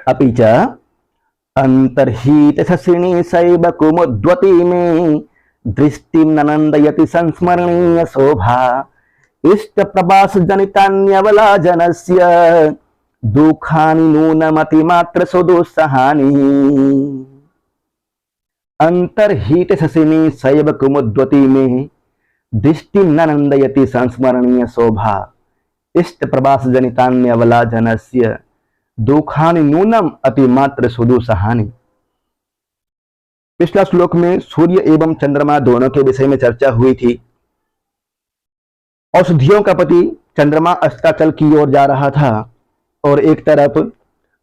अपि च अंतर्हित शशिनी सैव कुमुद्वती में दृष्टिं ननंदयति संस्मरणीय शोभा इष्ट प्रभास जनितान्यवला जनस्य दुखानि नूनमति मात्र सुदुस्सहानि अंतर्हित शशिनी सैव कुमुद्वती में दृष्टि ननंदयति संस्मरणीय शोभा इष्ट प्रभास जनितान्यवला जनस्य दुखानि नूनम अति मात्र सुदुस्सहानि। पिछला श्लोक में सूर्य एवं चंद्रमा दोनों के विषय में चर्चा हुई थी। औषधियों का पति चंद्रमा अस्ताचल की ओर जा रहा था और एक तरफ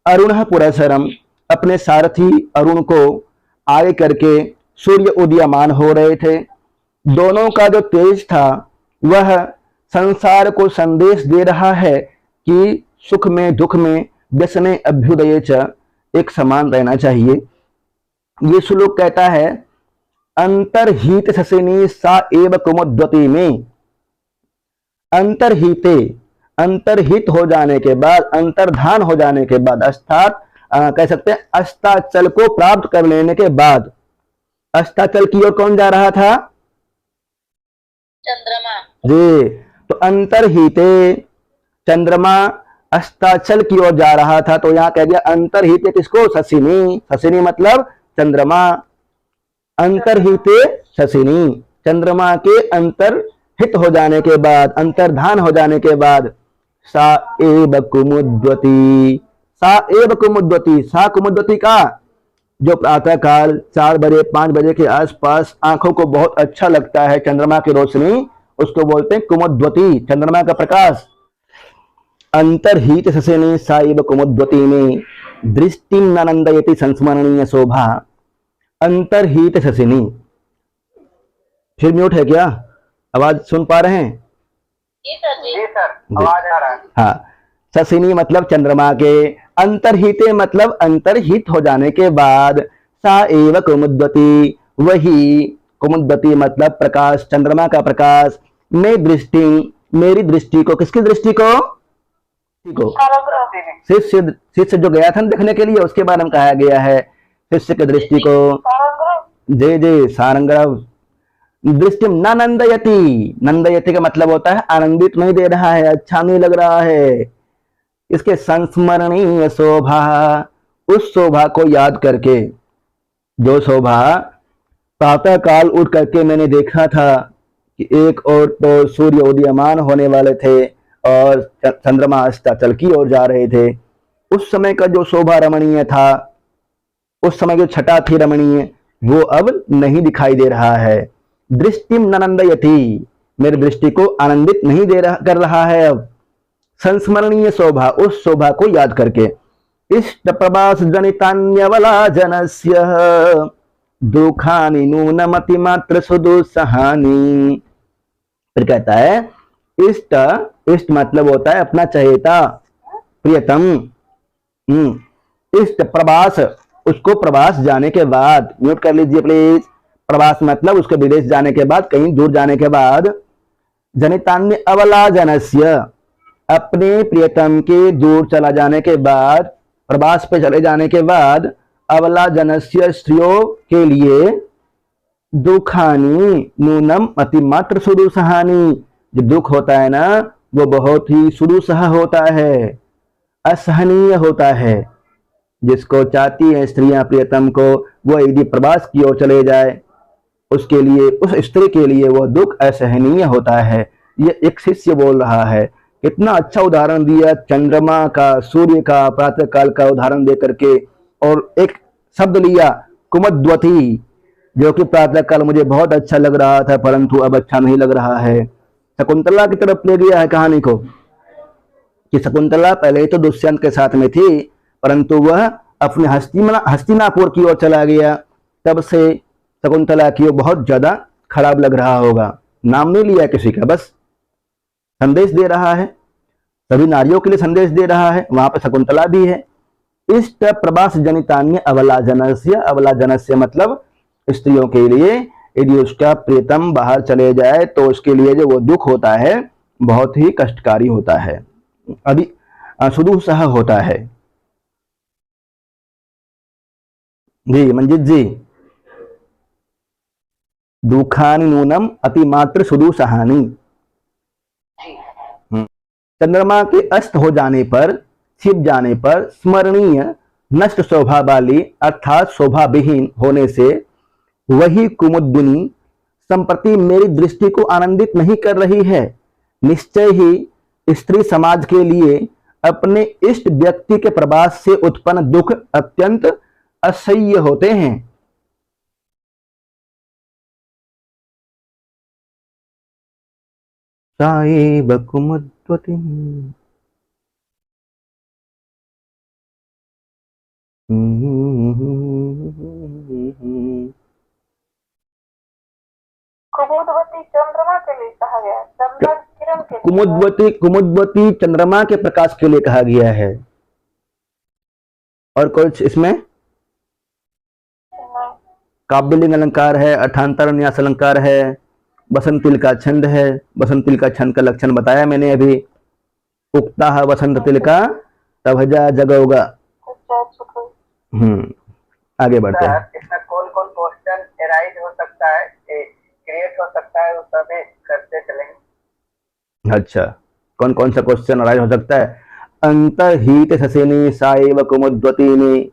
अरुण पुरस्सरम अपने सारथी अरुण को आगे करके सूर्य उदीयमान हो रहे थे। दोनों का जो तेज था वह संसार को संदेश दे रहा है कि सुख में दुख में व्यसने अभ्युदये च एक समान रहना चाहिए। ये श्लोक कहता है अंतर्हित शशिनी सा एव कुमुद्वती में। अंतर्हिते अंतर्हित हो जाने के बाद, अंतर्धान हो जाने के बाद, अर्थात कह सकते हैं अस्ताचल को प्राप्त कर लेने के बाद, अस्ताचल की ओर कौन जा रहा था? चंद्रमा जी। तो अंतर्हिते चंद्रमा अस्ताचल की ओर जा रहा था, तो यहां कह दिया अंतर्हिते किसको? शशिनी। शशिनी मतलब चंद्रमा। अंतर्हिते शशिनी, चंद्रमा के अंतर्हित हो जाने के बाद, अंतर्धान हो जाने के बाद सा एव कुमुद्वती, सा एव कुमुद्वती, सा कुमुद्वती का जो प्रातः काल 4 बजे 5 बजे के आसपास आंखों को बहुत अच्छा लगता है चंद्रमा की रोशनी, उसको बोलते हैं कुमुद्वती, चंद्रमा का प्रकाश। अंतर्हित शशिनी सा एव कुमुद्वती में दृष्टि ननंदयति संस्मरणीय शोभा। अंतर्हित शशिनी, फिर म्यूट है क्या? आवाज सुन पा रहे हैं? जी सर, जी सर, आवाज आ रहा है। हाँ, शशिनी मतलब चंद्रमा के, अंतर्हिते मतलब अंतर्हित हो जाने के बाद, सा एव कुमुद्वती वही, कुमुद्वती मतलब प्रकाश, चंद्रमा का प्रकाश, में दृष्टि मेरी दृष्टि को, किसकी दृष्टि को? शिष्य जो गया था देखने के लिए, उसके बारे में कहा गया है शिष्य की दृष्टि को। जय जय सारंगरव। दृष्टि नंदयति, नंदयति का मतलब होता है आनंदित नहीं दे रहा है, अच्छा नहीं लग रहा है। इसके संस्मरणीय शोभा, उस शोभा को याद करके, जो शोभा प्रातः काल उठ करके मैंने देखा था कि एक और तो सूर्य उदीयमान होने वाले थे और चंद्रमा अस्ताचल की ओर जा रहे थे। उस समय का जो शोभा रमणीय था, उस समय जो छटा थी रमणीय, वो अब नहीं दिखाई दे रहा है। दृष्टि ननंदयति, मेरी दृष्टि को आनंदित नहीं कर रहा है अब। संस्मरणीय शोभा, उस शोभा को याद करके। इष्ट प्रभास जनितान्यवला जनस्य दुखानि नूनमति मात्र सुदुस्सहानि। फिर कहता है इष्ट, इष्ट मतलब होता है अपना चहेता, प्रियतम। इष्ट प्रवास, उसको प्रवास जाने के बाद, म्यूट कर लीजिए प्लीज। प्रवास मतलब उसके विदेश जाने के बाद, कहीं दूर जाने के बाद। जनितान्य अवला जनस्य, अपने प्रियतम के दूर चला जाने के बाद, प्रवास पे चले जाने के बाद, अवला जनस्य स्त्रियों के लिए, दुखानी नूनम अतिमात्र सुदुस्सहानि, जो दुख होता है ना वो बहुत ही सुदुस्सह होता है, असहनीय होता है। जिसको चाहती है स्त्रियां प्रियतम को, वो यदि प्रवास की ओर चले जाए, उसके लिए, उस स्त्री के लिए वो दुख असहनीय होता है। ये एक शिष्य बोल रहा है। कितना अच्छा उदाहरण दिया, चंद्रमा का, सूर्य का, प्रातः काल का उदाहरण दे करके, और एक शब्द लिया कुमुद्वती, जो कि प्रातः काल मुझे बहुत अच्छा लग रहा था परंतु अब अच्छा नहीं लग रहा है। शकुंतला की तरफ ले गया है कहानी को कि शकुंतला पहले तो दुष्यंत के साथ में थी, परंतु वह अपने हस्तिनापुर की ओर चला गया। तब से शकुंतला की ओर बहुत ज्यादा खराब लग रहा होगा। नाम नहीं लिया किसी का, बस संदेश दे रहा है, सभी नारियों के लिए संदेश दे रहा है। वहां पर शकुंतला भी है। इष्ट प्रवास जनितान्य अवला जनस्य, अवला जनस्य मतलब स्त्रियों के लिए, यदि उसका प्रियतम बाहर चले जाए तो उसके लिए जो वो दुख होता है बहुत ही कष्टकारी होता है, अभी सुदुस्सह होता है। जी मंजित जी, दुखानि नूनम अतिमात्र सुदुसहानि। जी। चंद्रमा के अस्त हो जाने पर, छिप जाने पर स्मरणीय नष्ट शोभा वाली अर्थात शोभा विहीन होने से वही कुमुद्दिनी संप्रति मेरी दृष्टि को आनंदित नहीं कर रही है। निश्चय ही स्त्री समाज के लिए अपने इष्ट व्यक्ति के प्रवास से उत्पन्न दुख अत्यंत असह्य होते हैं। साएब कुमुद्वती। कुमुदवती चंद्रमा के लिए कहा गया है, चंद्र किरण के लिए। कुमुद्वती, कुमुद्वती चंद्रमा के प्रकाश के लिए कहा गया है। और कुछ इसमें काव्यलिंग अलंकार है, अर्थांतर न्यास अलंकार है, बसंतिल का छंद है। बसंतिल का छंद का लक्षण बताया मैंने अभी। उक्ता है वसंत तिल का तभजा जगोगा। आगे बढ़ते हैं। सर, इसमें कौन कौन क्वेश्चन एराइज हो सकता है, क्रिएट हो सकता है, उस सब करते चलेंगे। अच्छा, कौन कौन सा क्वेश्चन अराइज हो सकता है? अंतर्हित ससेनी साएव कुमुद्वती में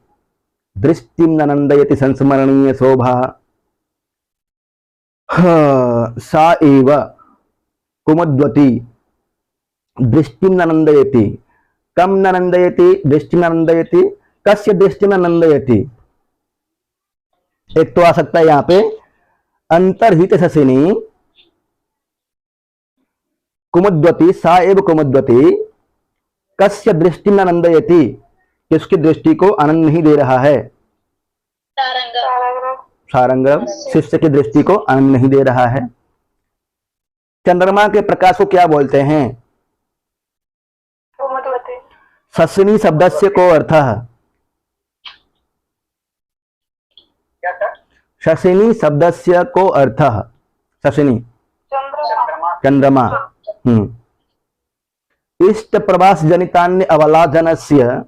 दृष्टि नंदयति संस्मरणीय शोभा। सा एव कुमुद्वती दृष्टि नंदयति। कम नंदयति? दृष्टि नंदयति। कस्य दृष्टि नंदयति? एक तो आ सकता है यहां पे अंतर्हित ससेनी कुमुद्वती, सा एव कुमुद्वती कस्य दृष्टि नंदयति, किसकी दृष्टि को आनंद नहीं दे रहा है? सारंग, शिष्य की दृष्टि को आनंद नहीं दे रहा है। चंद्रमा के प्रकाश को क्या बोलते हैं? ससनी शब्दस्य को अर्थ। क्या सर? शशिनी शब्दस्य को अर्थ। शशिनी चंद्रमा। इष्ट प्रवास जनितान्य अवलादनस्य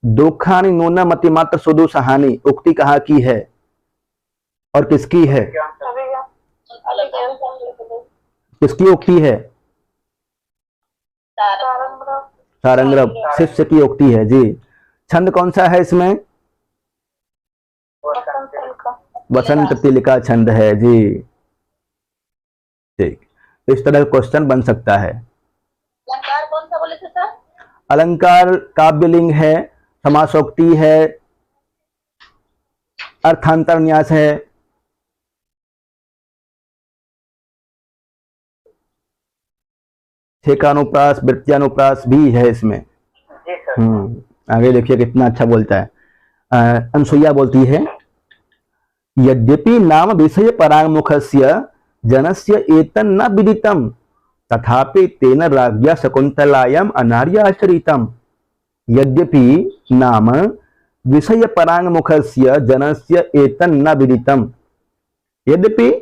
दुखानि नूनमतिमात्र सुदुसहानि। उक्ति कहाँ की है और किसकी है? किसकी उक्ति है? सारंग्रभ, शिष्य की उक्ति है जी। छंद कौन सा है इसमें? वसंत तिल का छंद है जी। ठीक, इस तरह क्वेश्चन बन सकता है। अलंकार कौन सा बोले थे सर? अलंकार काव्यलिंग है, समासोक्ति है, अर्थांतर न्यास है। ठेकानुप्रास, वृत्त्यानुप्रास भी है इसमें। जी सर। आगे देखिए कितना अच्छा बोलता है। अनसुईया बोलती है, यद्यपि नाम विषय परांगमुखस्य जनस्य एतन्न विदितम तथापि तेन राज्ञा शकुंतलायाम अनार्याचरितम। यद्यपि नाम विषय परांगमुखस्य जनस्य एतन्न विदितम। यद्यपि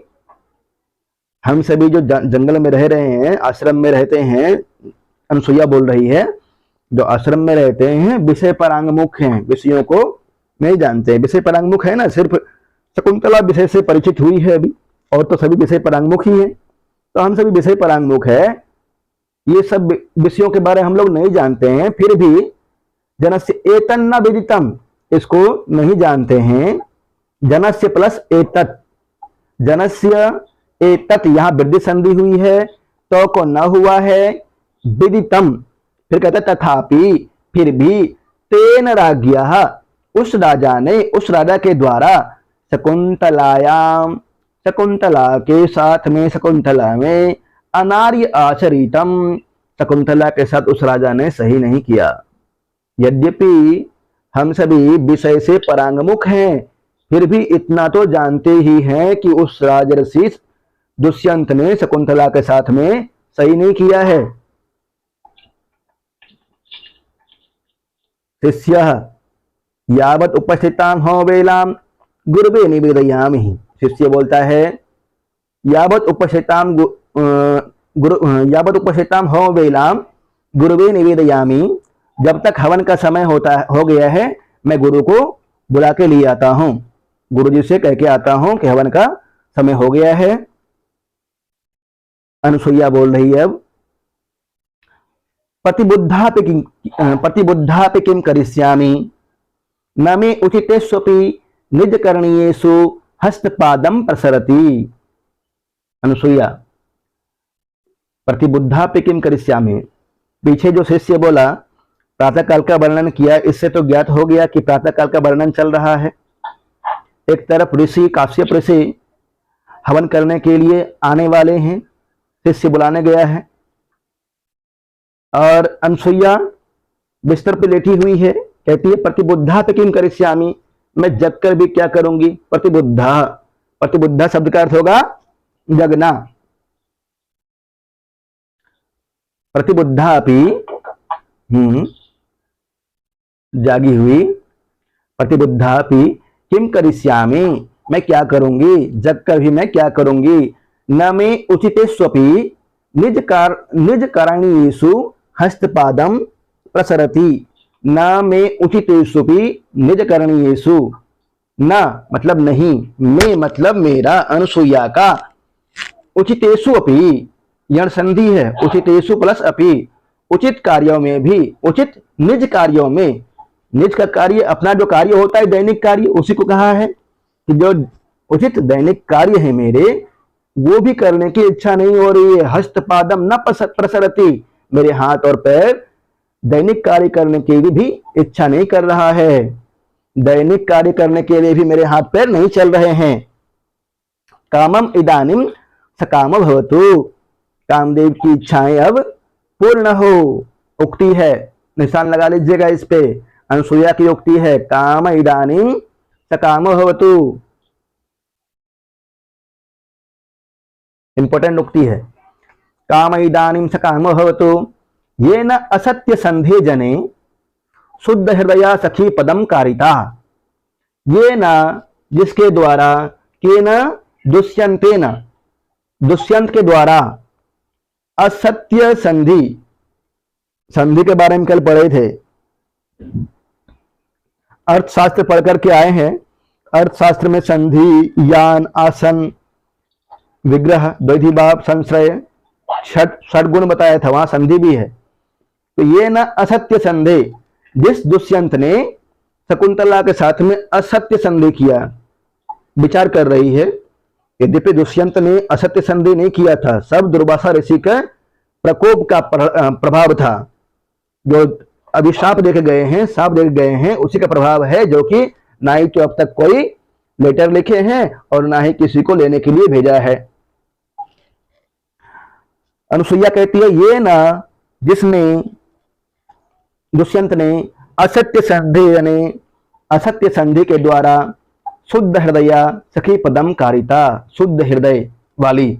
हम सभी जो जंगल में रह रहे हैं, आश्रम में रहते हैं, अनसुईया बोल रही है, जो आश्रम में रहते हैं विषय परांगमुख हैं, विषयों को नहीं जानते। विषय परांगमुख है ना, सिर्फ शकुंतला विषय से परिचित हुई है अभी, और तो सभी विषय परांगमुख ही है। तो हम सभी विषय परांगमुख है, ये सब विषयों के बारे में हम लोग नहीं जानते हैं। फिर भी जनस्य एतन्न विदितम, इसको नहीं जानते हैं। जनस्य प्लस एतत्, जनस्य एतत्, यहां वृद्धि संधि हुई है, तो को न हुआ है, विदितम। फिर कहते तथापि, फिर भी, तेन राज्ञा, उस राजा ने, उस राजा के द्वारा, शकुंतलायाम, शकुंतला के साथ में, शकुंतला में, अनार्य आचरितम, शकुंतला के साथ उस राजा ने सही नहीं किया। यद्यपि हम सभी विषय से परांगमुख हैं, फिर भी इतना तो जानते ही हैं कि उस राजर्षि दुष्यंत ने शकुंतला के साथ में सही नहीं किया है। शिष्य यावत उपस्थितां हो वेलाम गुरुवे निवेदयामि। शिष्य बोलता है, यावत उपस्थितां हो वेलाम गुरुवे निवेदयामि। जब तक हवन का समय हो गया है, मैं गुरु को बुला के लिए आता हूं, गुरुजी से कह के आता हूं कि हवन का समय हो गया है। अनुसुईया बोल रही है अब, प्रतिबुद्धापि किं करिष्यामि न मे उचितेष्वपि निज करणीयेषु हस्तपादम प्रसरति। अनुसुईया, प्रतिबुद्धापि किं करिष्यामि, पीछे जो शिष्य बोला प्रातःकाल का वर्णन किया, इससे तो ज्ञात हो गया कि प्रातःकाल का वर्णन चल रहा है। एक तरफ ऋषि काश्यप ऋषि हवन करने के लिए आने वाले हैं, शिष्य बुलाने गया है, और अनुसुईया बिस्तर पे लेटी हुई है, कहती है प्रतिबुद्धा पे किम करिष्यामि, मैं जग कर भी क्या करूंगी। प्रतिबुद्धा, प्रतिबुद्धा शब्द का अर्थ होगा जगना। प्रतिबुद्धा अपि जागी हुई, प्रतिबुद्धा अपि किम करिष्यामि, मैं क्या करूंगी, जग कर भी मैं क्या करूंगी। न मे उचितेष्वपि निज कारणीयेषु हस्तपादम प्रसरति। न मे उचितेष्वपि निज करणीयेषु, न मतलब नहीं, मैं मतलब मेरा, अनुसुईया का, उचितेषु अपि यण संधि है, उचितेषु प्लस अपि, उचित कार्यों में भी, उचित निज कार्यों में, निज का कार्य अपना जो कार्य होता है दैनिक कार्य, उसी को कहा है कि जो उचित दैनिक कार्य है मेरे, वो भी करने की इच्छा नहीं हो रही है। हस्तपादम न प्रसरति, मेरे हाथ और पैर दैनिक कार्य करने की भी इच्छा नहीं कर रहा है, दैनिक कार्य करने के लिए भी मेरे हाथ पैर नहीं चल रहे हैं। कामम इदानीम सकाम भवतु, कामदेव की इच्छाएं अब पूर्ण हो, उक्ति है, निशान लगा लीजिएगा इस पे, अनुसुईया की उक्ति है, काम इदानीम सकाम भवतु, इंपॉर्टेंट उक्ति है। काम इदानीम सकाम भवतु ये न असत्य संधे जने शुद्ध हृदया सखी पदम कारिता। ये न जिसके द्वारा, के न दुष्यंतेन, दुष्यंत के द्वारा, असत्य संधि, संधि के बारे में कल पढ़े थे, अर्थशास्त्र पढ़ करके आए हैं। अर्थशास्त्र में संधि, यान, आसन, विग्रह, द्वैधिभाव, संश्रय, षट गुण बताया था, वहां संधि भी है। तो ये न असत्य संधि, जिस दुष्यंत ने शकुंतला के साथ में असत्य संधि किया, विचार कर रही है, यद्यपि दुष्यंत ने असत्य संधि नहीं किया था, सब दुर्वासा ऋषि का प्रकोप का प्रभाव था, जो अभिशाप देके गए हैं, साप देके गए हैं, उसी का प्रभाव है, जो कि ना ही तो अब तक कोई लेटर लिखे हैं और ना ही किसी को लेने के लिए भेजा है। अनुसुईया कहती है ये ना जिसने, दुष्यंत ने असत्य संधि यानी असत्य संधि के द्वारा शुद्ध हृदया सखी पदम कारिता, शुद्ध हृदय वाली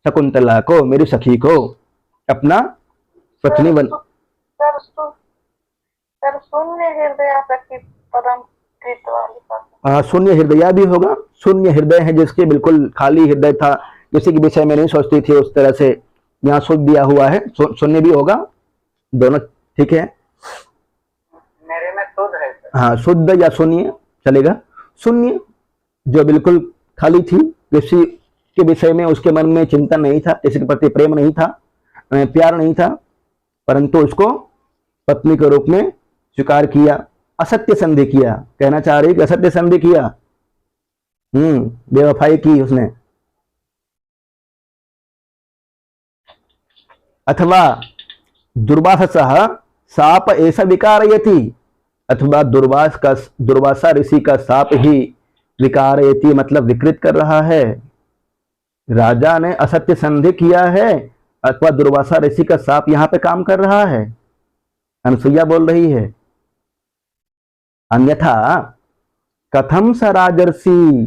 शकुंतला को, मेरी सखी को अपना पत्नी बन, सर शून्य हृदय सखी पदम कृत वाली, शून्य हृदया भी होगा, शून्य हृदय है जिसके बिल्कुल खाली हृदय था, किसी के विषय में नहीं सोचती थी, उस तरह से यहाँ शुद्ध दिया हुआ है, शून्य भी होगा, दोनों ठीक है। मेरे में शुद्ध है सर। हाँ, शुद्ध या शून्य चलेगा। शून्य जो बिल्कुल खाली थी, किसी के विषय में उसके मन में चिंतन नहीं था, किसी के प्रति प्रेम नहीं था, प्यार नहीं था, परंतु उसको पत्नी के रूप में स्वीकार किया, असत्य संधि किया, कहना चाह रही कि असत्य संधि किया, बेवफाई की उसने। अथवा दुर्वासः साप ऐसा विकारयति, अथवा दुर्वासा ऋषि का साप ही विकारयति मतलब विकृत कर रहा है, राजा ने असत्य संधि किया है अथवा दुर्वासा ऋषि का साप यहां पे काम कर रहा है। अनुसुईया बोल रही है, अन्यथा कथम स राजर्षि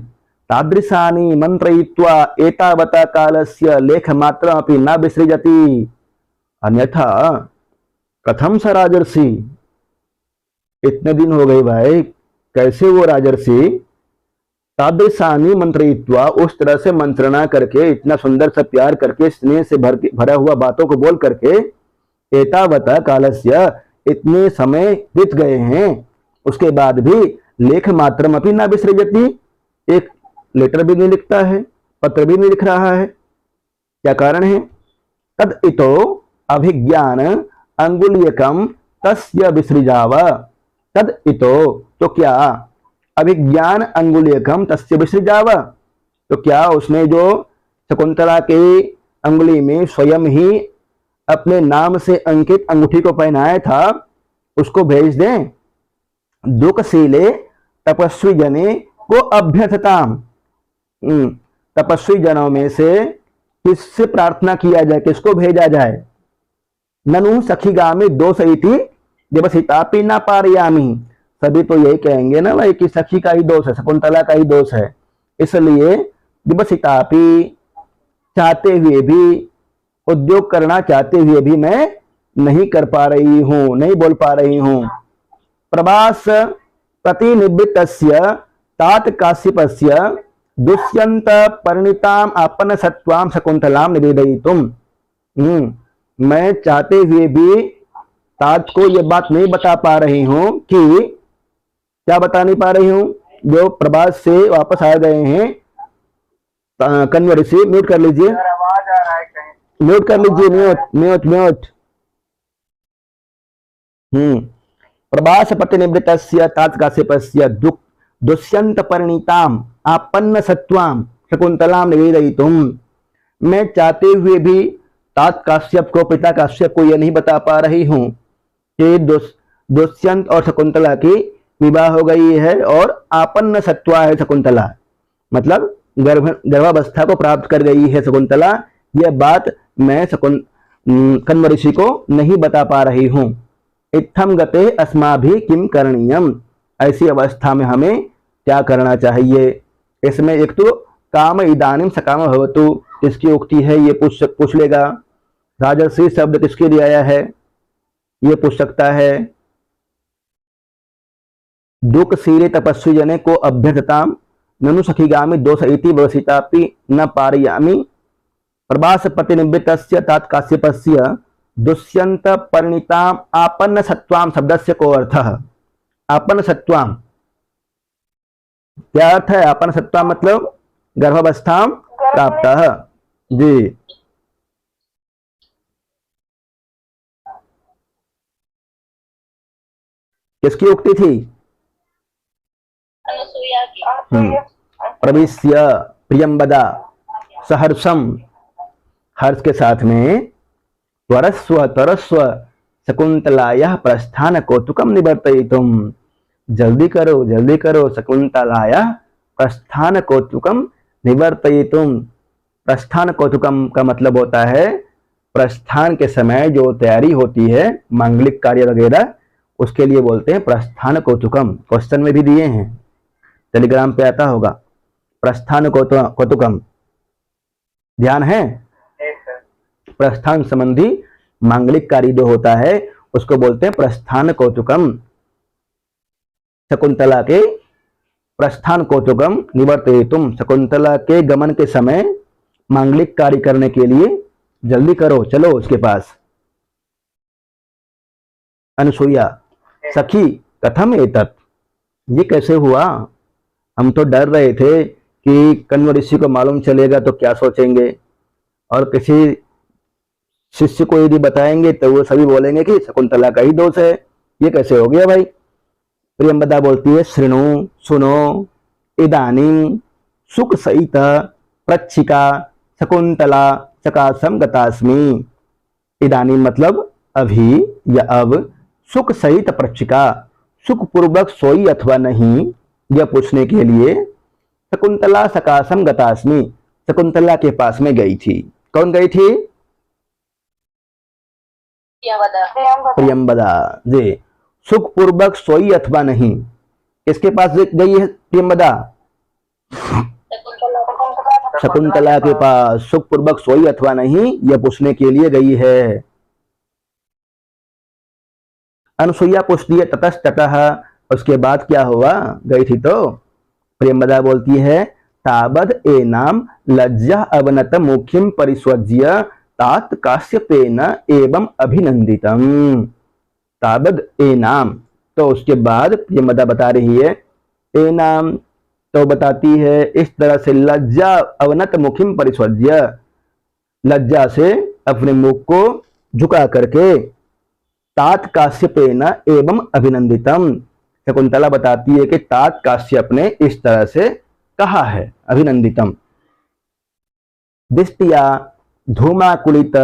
तादृशानि मंत्रयित्वा एतावता कालस्य लेखमात्रमपि न विसृजति। अन्यथा कथम स राजर्षि, इतने दिन हो गए भाई, कैसे वो राजर्षि तादृशानि मंत्रयित्वा, उस तरह से मंत्रणा करके, इतना सुंदर सा प्यार करके, स्नेह से भरा हुआ बातों को बोल करके, एतावता कालस्य, इतने समय बीत गए हैं, उसके बाद भी लेख मात्रम अपनी ना विसृजति, एक लेटर भी नहीं लिखता है, पत्र भी नहीं लिख रहा है। क्या कारण है? तद इतो अभिज्ञान अंगुलीयकम तस्य विसृजाव। तद इतो, तो क्या, अभिज्ञान अंगुलीयकम तस्य विसृजाव, तो क्या उसने जो शकुंतला के अंगुली में स्वयं ही अपने नाम से अंकित अंगूठी को पहनाया था, उसको भेज दें। दुखशीले तपस्वी जने को अभ्यर्थताम, तपस्वी जनों में से किससे प्रार्थना किया जाए, किसको भेजा जाए? ननु सखीगामी दोष इति दिवसितापि न पारयामी। सभी तो यही कहेंगे ना भाई कि सखी का ही दोष है, शकुंतला का ही दोष है, इसलिए दिवसितापि, चाहते हुए भी, उद्योग करना चाहते हुए भी मैं नहीं कर पा रही हूं, नहीं बोल पा रही हूं। प्रवास प्रतिनिवृत्तस्य तात काश्यपस्य दुष्यंत परिणीताम आपन सत्वाम शकुंतलाम निवेदयितुम। मैं चाहते हुए भी तात को ये बात नहीं बता पा रही हूं कि, क्या बता नहीं पा रही हूं, जो प्रवास से वापस आ गए हैं कन्या ऋषि, म्यूट कर लीजिए, आवाज आ रहा है कहीं, म्यूट कर लीजिए, म्यूट म्यूट। प्रवास प्रतिनिवृत्तस्य तात काश्यपस्य दुष्यंत परिणीताम आपन्न सत्वाम शकुंतलाम निवेदयितुम। मैं चाहते हुए भी तात काश्यप को, पिता काश्यप को यह नहीं बता पा रही हूं कि दुष्यंत और शकुंतला की विवाह हो गई है और आपन्न सत्वा है शकुंतला, मतलब गर्भावस्था को प्राप्त कर गई है शकुंतला। यह बात मैं कण्व ऋषि को नहीं बता पा रही हूं। इत्थम गते अस्माभि किम करणीयम, ऐसी अवस्था में हमें क्या करना चाहिए? इसमें एक तो काम इदानीम सकाम भवतु, इसकी उक्ति है, ये पूछ लेगा। राजर्षि शब्द किसके लिए आया है, ये पूछ सकता है। दुखशीले तपस्वी जने को अभ्यर्थताम ननु सखीगामी दोष इति वसितापि न पारयामी। प्रवास प्रतिनिवृत्तस्य तात काश्यपस्य दुष्यंत परिणीताम आपन्न सत्वाम शब्दस्य को अर्थः। आपन्न सत्वाम क्या अर्थ है? आपन्न सत्वाम मतलब गर्भावस्थाम प्राप्त जी। किसकी उक्ति थी? अनुसुईया की। प्रविश्य प्रियंबदा सहर्षम, हर्ष के साथ में, त्वरस्व तरस्व शकुंतलाया प्रस्थान कौतुकम निवर्तयितुम। जल्दी करो शकुंतलाया प्रस्थान कौतुकम निवर्तयितुम। प्रस्थान कौतुकम का मतलब होता है प्रस्थान के समय जो तैयारी होती है, मांगलिक कार्य वगैरह, उसके लिए बोलते हैं प्रस्थान कौतुकम। क्वेश्चन में भी दिए हैं, टेलीग्राम पे आता होगा, प्रस्थान कौतुकम, ध्यान है? प्रस्थान संबंधी मांगलिक कार्य जो होता है उसको बोलते हैं प्रस्थान कौतुकम। शकुंतला के प्रस्थान कौतुकम निवर्तयितुम, शकुंतला के गमन के समय मांगलिक कार्य करने के लिए जल्दी करो, चलो उसके पास। अनुसुईया सखी कथम एतत्, ये कैसे हुआ? हम तो डर रहे थे कि कण्व ऋषि को मालूम चलेगा तो क्या सोचेंगे, और किसी शिष्य को यदि बताएंगे तो वो सभी बोलेंगे कि शकुंतला का ही दोष है। ये कैसे हो गया भाई? प्रियंबदा बोलती है, श्रृणु, सुनो, इदानीं सुख सहित प्रच्छिका शकुंतला सकाशम गतास्मि। इदानीं मतलब अभी या अब, सुख सहित प्रच्छिका, सुख पूर्वक सोई अथवा नहीं, यह पूछने के लिए शकुंतला सकाशम गतास्मि, शकुंतला के पास में गई थी। कौन गई थी? प्रियंबदा जी। सुख पूर्वक सोई अथवा नहीं, किसके पास गई है प्रियंबदा? शकुंतला के पास सुख पूर्वक सोई अथवा नहीं, यह पूछने के लिए गई है। अनुसुईया पूछती है ततस्ततः, उसके बाद क्या हुआ? गई थी तो प्रियंबदा बोलती है, तावद एनाम लज्जा अवनत मुखिम परिस्वज्य तात काश्यपेन एवं अभिनंदितम। तावद एनाम, तो उसके बाद प्रियंबदा बता रही है एनाम तो बताती है इस तरह से लज्जा अवनत मुखिम परिस्वज्य, लज्जा से अपने मुख को झुका करके, तात काश्यपेन एवं अभिनंदितम, शकुंतला बताती है कि तात काश्यप ने इस तरह से कहा है, अभिनंदितम। दिष्टिया धूमाकुलित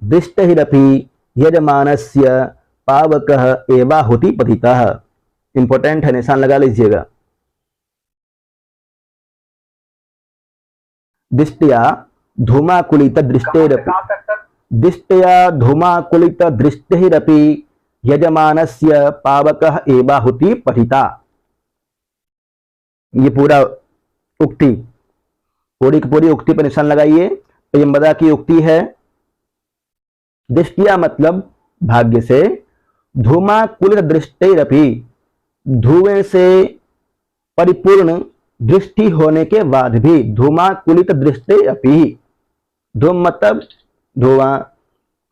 दृष्टिरपि यजमानस्य पावकः एवाहुति पतितः। इंपॉर्टेंट है, निशान लगा लीजिएगा। दिष्टया धूमाकुलित दृष्टिरपि, कहाँ तक सर? दिष्टया धूमाकुलित दृष्टिरपि यजमानस्य पावकः एवाहुति पतिता। ये पूरा उक्ति, पूरी की पूरी उक्ति पर निशान लगाइए। प्रियंवदा की उक्ति है, दृष्टिया मतलब भाग्य से, धूमाकुलित दृष्टिरपि धुएं से परिपूर्ण दृष्टि होने के बाद भी, धूमाकुलित दृष्टिरपि, धूम मतलब धुआं,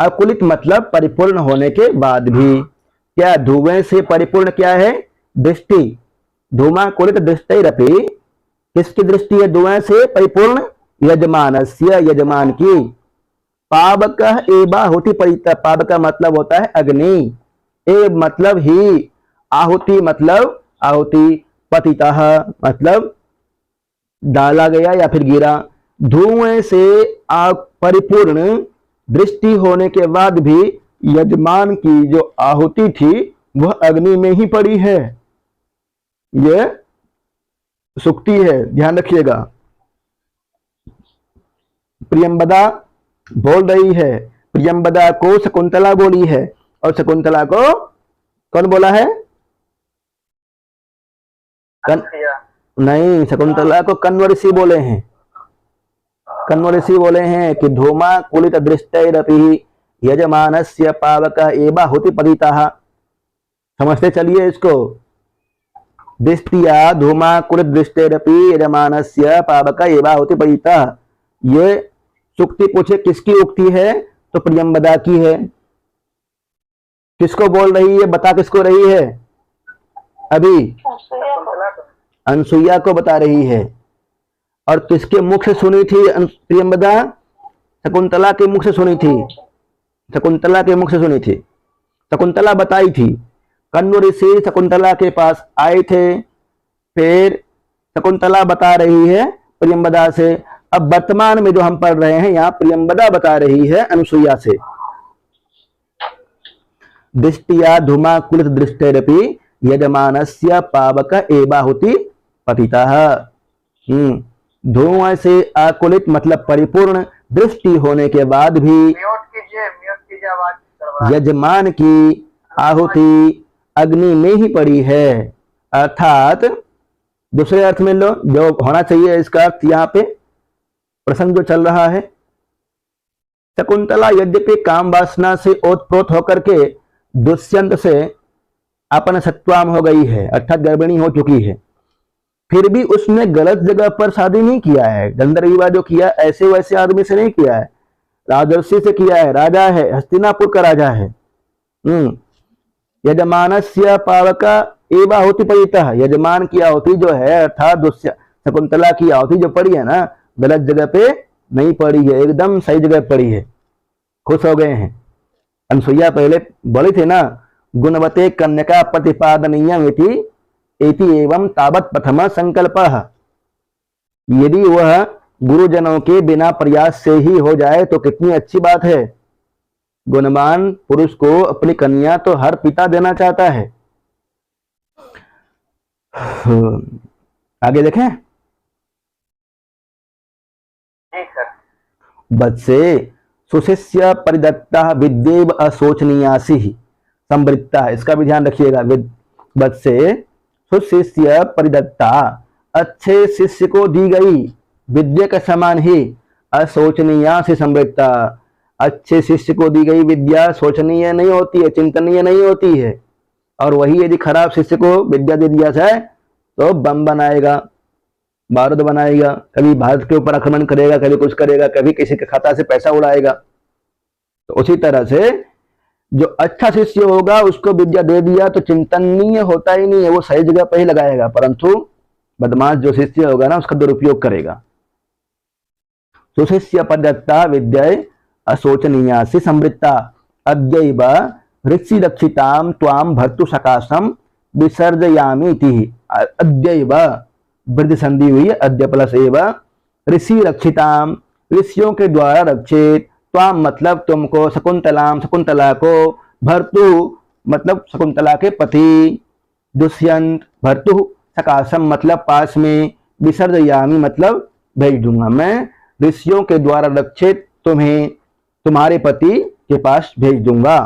अकुलित मतलब परिपूर्ण होने के बाद भी, क्या धुएं से परिपूर्ण क्या है? दृष्टि। धूमाकुलित दृष्टिरपि किसकी दृष्टि है धुएं से परिपूर्ण? यजमानस्य, यजमान की। पावक एवाहुति परिता, पावक मतलब होता है अग्नि, ए मतलब ही, आहुति मतलब आहुति, पतितः मतलब डाला गया या फिर गिरा। धुएं से परिपूर्ण दृष्टि होने के बाद भी यजमान की जो आहुति थी वह अग्नि में ही पड़ी है। यह सुक्ति है, ध्यान रखिएगा। प्रियंवदा बोल रही है, प्रियंवदा को शकुंतला बोली है, और शकुंतला को कौन बोला है? नहीं, शकुंतला को कण्व ऋषि बोले हैं। कण्व ऋषि बोले हैं कि धूमाकुलित दृष्टिरपि यजमानस्य पावक एवाहुति पतितः। समझते चलिए इसको। दृष्टिया धूमाकुलित दृष्टिरपि यजमानस्य पावक एवाहुति पतितः। ये सुक्ति पूछे किसकी उक्ति है तो प्रियंवदा की है। किसको बोल रही है? बता किसको रही है? अभी अनसुईया को बता रही है। और किसके मुख से सुनी थी प्रियंवदा? शकुंतला के मुख से सुनी थी। शकुंतला के मुख से सुनी थी। शकुंतला बताई थी। कण्व ऋषि शकुंतला के पास आए थे, फिर शकुंतला बता रही है प्रियंवदा से। अब वर्तमान में जो हम पढ़ रहे हैं यहाँ प्रियंवदा बता रही है अनुसुईया से। दृष्टिया धूमाकुलित दृष्टिरपि यजमानस्य पावक एवाहुति पतितः। धुआं से आकुलित मतलब परिपूर्ण दृष्टि होने के बाद भी म्यूट कीजिए आवाज। यजमान की आहुति अग्नि में ही पड़ी है। अर्थात दूसरे अर्थ में लो, जो होना चाहिए इसका अर्थ यहाँ पे प्रसंग जो चल रहा है, शकुंतला यद्यपि काम वासना से ओतप्रोत होकर के दुष्यंत से अपन सत्वाम हो गई है, अर्थात गर्भिणी हो चुकी है, फिर भी उसने गलत जगह पर शादी नहीं किया है। गंधर्व विवाह जो किया ऐसे वैसे आदमी से नहीं किया है, राजर्षि से किया है, राजा है, हस्तिनापुर का राजा है। यजमानस्य पावक एवाहुति पतितः, यजमान की आहुति जो है अर्थात शकुंतला की आहुति जो पड़ी है ना, गलत जगह पे नहीं पड़ी है, एकदम सही जगह पड़ी है। खुश हो गए हैं। अनसुईया पहले बोली थी ना, गुणवते कन्यका प्रतिपादनीयम इति एवं तावत प्रथम संकल्पः। यदि वह गुरुजनों के बिना प्रयास से ही हो जाए तो कितनी अच्छी बात है। गुणवान पुरुष को अपनी कन्या तो हर पिता देना चाहता है। आगे देखें। वत्से सुशिष्य परिदत्ता विद्येव अशोचनीयासी संवृत्ता, इसका भी ध्यान रखिएगा। वत्से सुशिष्य परिदत्ता, अच्छे शिष्य को दी गई विद्या के समान ही अशोचनीया से संवृत्ता, अच्छे शिष्य को दी गई विद्या शोचनीय नहीं होती है, चिंतनीय नहीं होती है। और वही यदि खराब शिष्य को विद्या दे दिया जाए तो बम बनाएगा, बारूद बनाएगा, कभी भारत के ऊपर आक्रमण करेगा, कभी कुछ करेगा, कभी किसी के खाता से पैसा उड़ाएगा। तो उसी तरह से जो अच्छा शिष्य होगा उसको विद्या दे दिया तो चिंतनीय होता ही नहीं है, वो सही जगह पर ही लगाएगा। परंतु बदमाश जो शिष्य होगा ना उसका दुरुपयोग करेगा। सुशिष्य प्रदत्ता विद्या अशोचनीया से समृत्ता अद्यैव ऋषि रक्षिताम त्वाम भर्तु सकाशम विसर्जयामी इति। अद्यैव वृद्धि संधि हुई है, अद्य प्लस एव, ऋषि रक्षिताम ऋषियों के द्वारा रक्षित, त्वाम मतलब तुमको, शकुंतलाम शकुंतला को, भर्तु मतलब शकुंतला के पति, दुष्यंत भर्तु सकाशम मतलब पास में, विसर्जयामी मतलब भेज दूंगा, मैं ऋषियों के द्वारा रक्षित तुम्हें तुम्हारे पति के पास भेज दूंगा।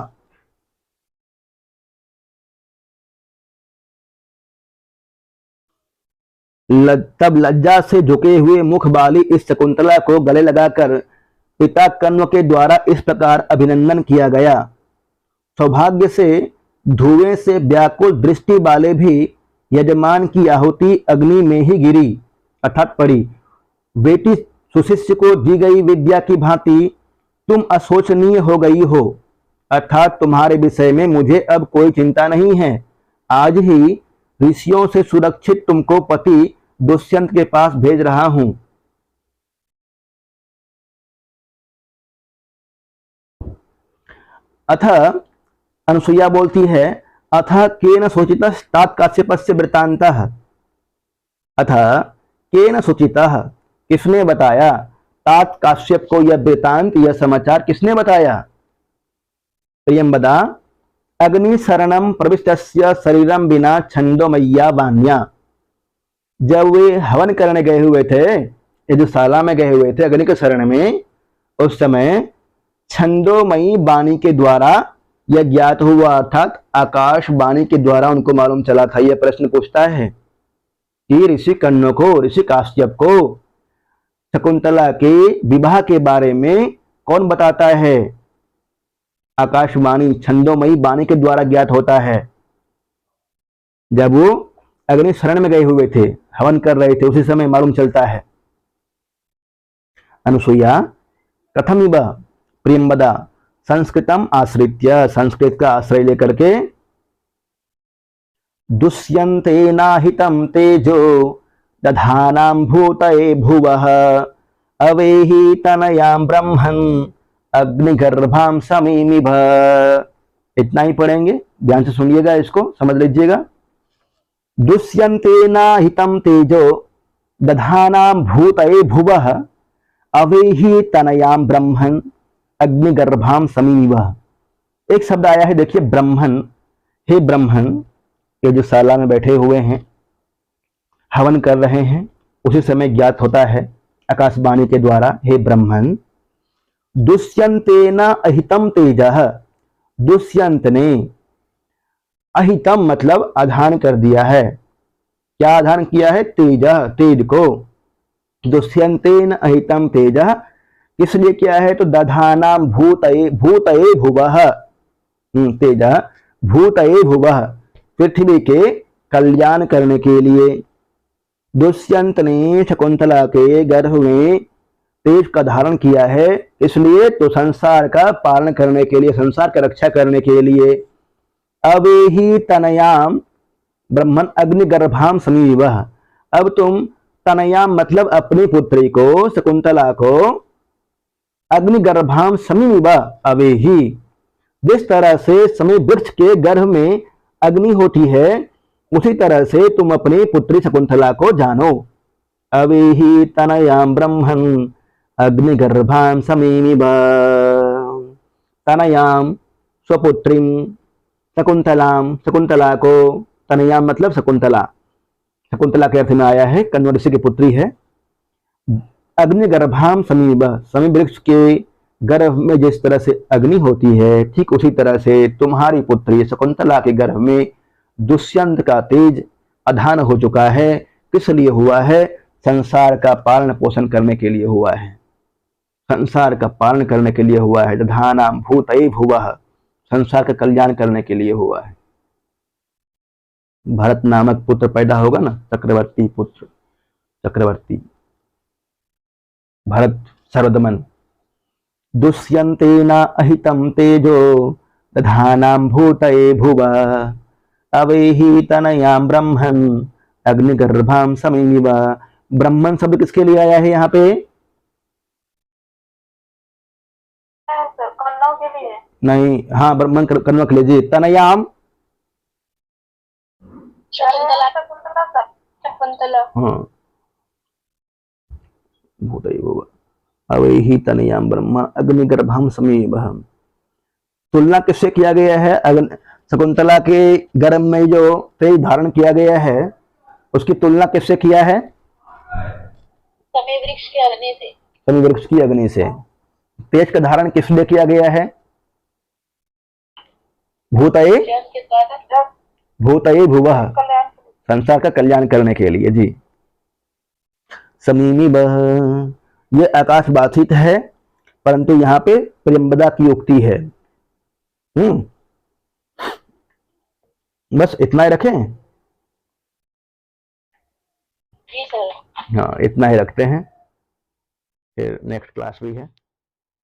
तब लज्जा से झुके हुए मुख वाली इस शकुंतला को गले लगाकर पिता कण्व के द्वारा इस प्रकार अभिनंदन किया गया। सौभाग्य से धुएं से व्याकुल दृष्टि वाले भी यजमान की आहुति अग्नि में ही गिरी अर्थात पड़ी। बेटी सुशिष्य को दी गई विद्या की भांति तुम अशोचनीय हो गई हो, अर्थात तुम्हारे विषय में मुझे अब कोई चिंता नहीं है। आज ही ऋषियों से सुरक्षित तुमको पति दुष्यंत के पास भेज रहा हूं। अथ अनुसुईया बोलती है, अथ केन शोचितस्तात काश्यपस्य वृत्तान्तः। अथ केन शोचितः किसने बताया, तात काश्यप को यह वृत्तांत यह समाचार किसने बताया। प्रियंवदा अग्नि शरणम प्रविष्टस्य शरीरम बिना छंदोमय्या बान्या। जब वे हवन करने गए हुए थे, यजुशाला में गए हुए थे अग्नि के शरण में, उस समय छंदोमयी वाणी के द्वारा यह ज्ञात हुआ, अर्थात आकाश वाणी के द्वारा उनको मालूम चला था। यह प्रश्न पूछता है कि ऋषि कण्व को, ऋषि काश्यप को शकुंतला के विवाह के बारे में कौन बताता है। आकाशवाणी छंदोमयी वाणी के द्वारा ज्ञात होता है। जब वो अग्नि शरण में गए हुए थे, हवन कर रहे थे, उसी समय मालूम चलता है। अनुसुईया कथमिव प्रियंवदा संस्कृतम आश्रित्य, संस्कृत का आश्रय लेकर के, दुष्यंतेना हितम तेजो दधानाम भूतये भुवः अवेहि तनयाम ब्रह्मन् अग्निगर्भाम समीमिभ। इतना ही पढ़ेंगे, ध्यान से सुनिएगा, इसको समझ लीजिएगा। दुष्यंतेना हितम तेजो दधानाम भूतये भुवः अवेहि तनयाम ब्रह्मन् अग्निगर्भाम समीमिभ। एक शब्द आया है, देखिए ब्रह्मन, हे ब्रह्मन, ये जो शाला में बैठे हुए हैं हवन कर रहे हैं, उसी समय ज्ञात होता है आकाशवाणी के द्वारा, हे ब्रह्मन दुष्यंतेन अहितम तेजः, दुष्यंत ने अहितम मतलब आधान कर दिया है। क्या आधान किया है, तेज, तेज को। दुष्यंतेन अहितम तेजः इसलिए क्या है, तो दधानाम भूतये, भूतये भुवः, तेज भूतये भुवः, पृथ्वी के कल्याण करने के लिए। दुष्यंत ने शकुंतला के गर्भ में तेज का धारण किया है, इसलिए तो संसार का पालन करने के लिए, संसार का रक्षा करने के लिए। अवेहि तनयाम ब्रह्मन अग्निगर्भाम समीव। अब तुम तनयाम मतलब अपनी पुत्री को, शकुंतला को, अग्निगर्भाम समीव अवेहि, जिस तरह से समी वृक्ष के गर्भ में अग्नि होती है, उसी तरह से तुम अपनी पुत्री शकुंतला को जानो। अवेहि तनयाम ब्रह्मन् अग्निगर्भाम समीमिव। तनयाम स्वपुत्रीम, शकुंतलाम शकुंतला को, तनयाम मतलब शकुंतला, शकुंतला के अर्थ में आया है, कण्व ऋषि की पुत्री है। अग्निगर्भाम समीमिव, समी वृक्ष के गर्भ में जिस तरह से अग्नि होती है, ठीक उसी तरह से तुम्हारी पुत्री शकुंतला के गर्भ में दुष्यंत का तेज अधान हो चुका है। किस लिए हुआ है, संसार का पालन पोषण करने के लिए हुआ है, संसार का पालन करने के लिए हुआ है। दधानाम भूतये भुवः, संसार का कल्याण करने के लिए हुआ है। भरत नामक पुत्र पैदा होगा ना, चक्रवर्ती पुत्र, चक्रवर्ती भरत सर्वदमन। दुष्यंतेन अहितम तेजो दधानाम भूतये भुवः अवेहि तनयाम ब्रह्मन् अग्निगर्भाम समीव। ब्रह्मन शब्द किसके लिए आया है यहाँ पे? सर कन्नों के लिए। नहीं, हाँ ब्रह्मन कर्म के लिए जी। तनयाम, शकुंतला शकुंतला सर शकुंतला। हाँ भूतैव अवैहि तनयाम ब्रह्म अग्निगर्भम समीव। तुलना किससे किया गया है? शकुंतला के गर्भ में जो तेज धारण किया गया है उसकी तुलना किससे किया है? सभी वृक्ष के अग्नि से। सभी वृक्ष की अग्नि से। तेज का धारण किस लिए किया गया है? भूतये के द्वारा भूतये भुवः, कल्याण के लिए। संसार का कल्याण करने के लिए जी। समीमी बह, ये आकाशवासित है परंतु यहाँ पे प्रियंबदा की उक्ति है। बस इतना ही रखें। जी सर। हाँ इतना ही रखते हैं, फिर नेक्स्ट क्लास भी है।